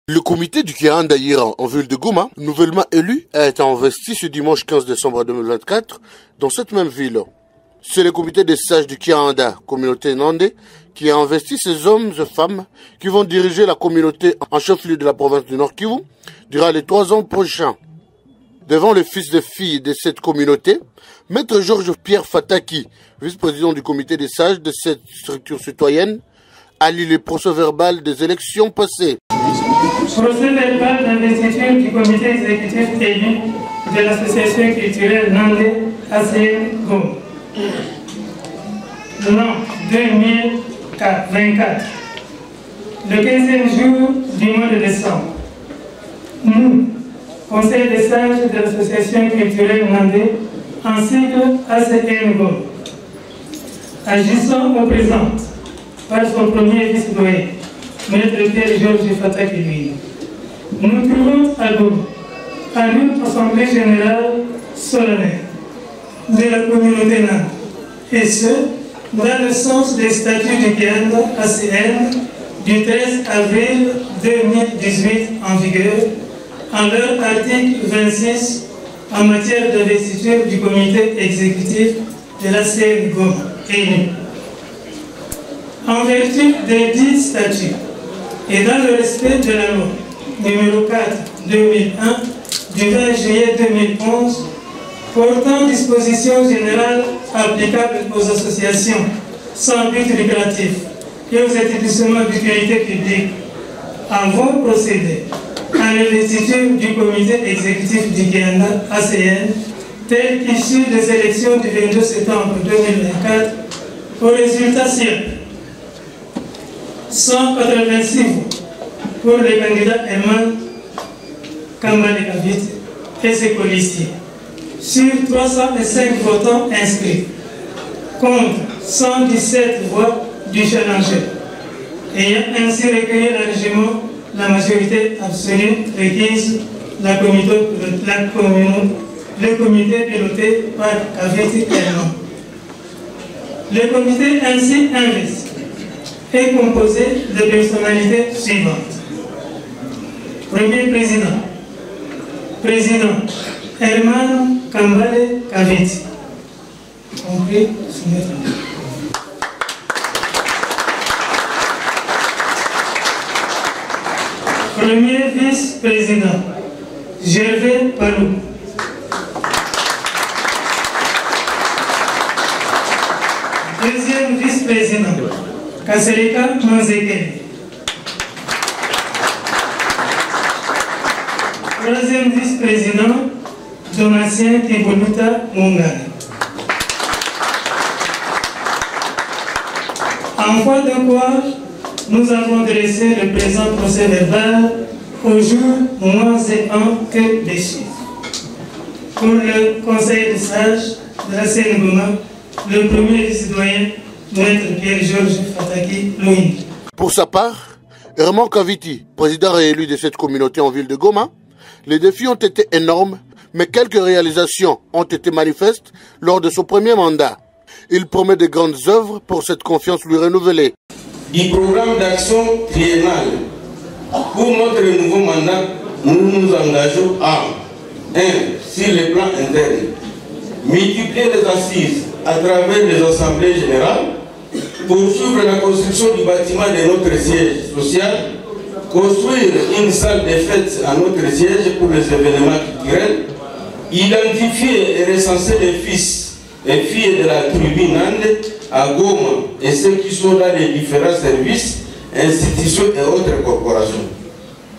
Le comité du Kiranda Yira en ville de Goma, nouvellement élu, a été investi ce dimanche 15 décembre 2024 dans cette même ville. C'est le comité des sages du Kiranda, communauté Nandé, qui a investi ces hommes et femmes qui vont diriger la communauté en chef-lieu de la province du Nord Kivu durant les 3 ans prochains. Devant les fils et filles de cette communauté, Maître Georges Pierre Fataki, vice-président du comité des sages de cette structure citoyenne, a lu le procès-verbal des élections passées. Procès-verbal d'investiture du comité exécutif élu de l'association culturelle Nandé ACN Goma. Non, 2024. Le 15e jour du mois de décembre. Nous, Conseil des sages de l'association culturelle Nandé, en sigle ACN Goma, agissant au présent par son premier vice-doyen, Maître Pierre Georges Fataki lui. Nous trouvons à Goma, à une assemblée générale solennelle de la communauté Nandé, et ce, dans le sens des statuts du Kiranda ACN du 13 avril 2018 en vigueur, en leur article 26 en matière d'investiture du comité exécutif de l'ACN Goma élu. En vertu des 10 statuts et dans le respect de la loi numéro 4/2001 du 20 juillet 2011 portant dispositions générales applicables aux associations sans but lucratif et aux établissements d'utilité publique, avons procédé à l'investiture du comité exécutif du Kiranda ACN tel qu'issu des élections du 22 septembre 2024 au résultat simple. 186 voix pour les candidats Eman Kambale Kavit et ses colistiers, sur 305 votants inscrits, contre 117 voix du challenger, ayant ainsi recueilli largement la majorité absolue requise, le comité piloté par Kavit Eman. Le comité ainsi investi est composé de personnalités suivantes. Premier président, président Herman Kambale Kavit. Compris, soumettre. Premier vice-président, Gervais Palou. Deuxième vice-président, Kasereka Manzekele. Troisième vice-président, Donatien Kiboluta Mungana. En foi de quoi, nous avons dressé le présent procès verbal au jour moins et un que des chiffres. Pour le Conseil des sages de la Seine-Goma, le premier citoyen, Maître Pierre Georges Fataki Louis. Pour sa part, Herman Kaviti, président réélu de cette communauté en ville de Goma, les défis ont été énormes, mais quelques réalisations ont été manifestes lors de son premier mandat. Il promet de grandes œuvres pour cette confiance lui renouvelée. Du programme d'action triennal, pour notre nouveau mandat, nous nous engageons à 1. Sur le plan interne, multiplier les assises à travers les assemblées générales, poursuivre la construction du bâtiment de notre siège social, construire une salle de fête à notre siège pour les événements culturels, identifier et recenser les fils et filles de la tribu Nandé à Goma et ceux qui sont dans les différents services, institutions et autres corporations.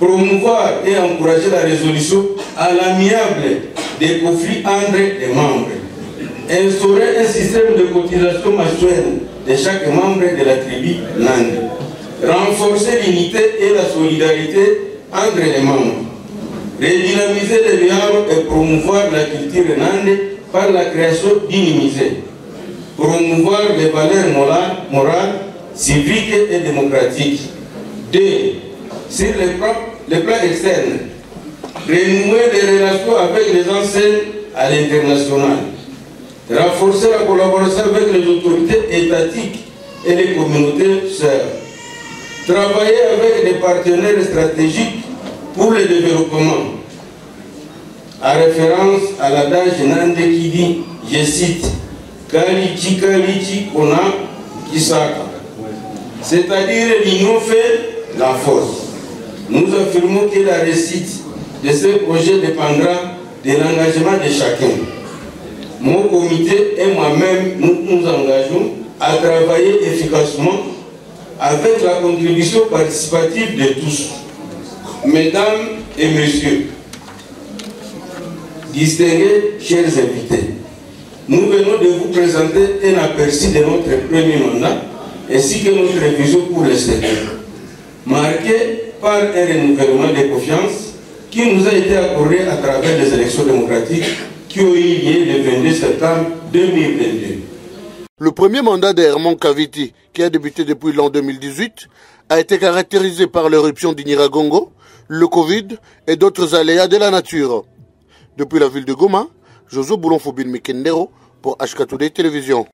Promouvoir et encourager la résolution à l'amiable des conflits entre les membres. Instaurer un système de cotisation mensuelle de chaque membre de la tribu Nandé. Renforcer l'unité et la solidarité entre les membres. Redynamiser les dialogues et promouvoir la culture Nandé par la création d'une musée. Promouvoir les valeurs morales, civiques et démocratiques. 2. Sur le plan externe, renouer les relations avec les enseignes à l'international. Renforcer la collaboration avec les autorités étatiques et les communautés sœurs. Travailler avec des partenaires stratégiques pour le développement, en référence à l'adage Nande qui dit, je cite, Kalichi Kalichi Kona Kisaka, c'est-à-dire l'union fait la force. Nous affirmons que la réussite de ce projet dépendra de l'engagement de chacun. Mon comité et moi-même, nous engageons à travailler efficacement avec la contribution participative de tous. Mesdames et messieurs, distingués chers invités, nous venons de vous présenter un aperçu de notre premier mandat ainsi que notre vision pour le secteur, marqué par un renouvellement de confiance qui nous a été accordé à travers les élections démocratiques qui ont eu lieu le 22 septembre 2022. Le premier mandat d'Herman Kaviti, qui a débuté depuis l'an 2018, a été caractérisé par l'éruption du Nyiragongo, le Covid et d'autres aléas de la nature. Depuis la ville de Goma, Jozo Boulonfobine Mekendero pour HK Today Télévision.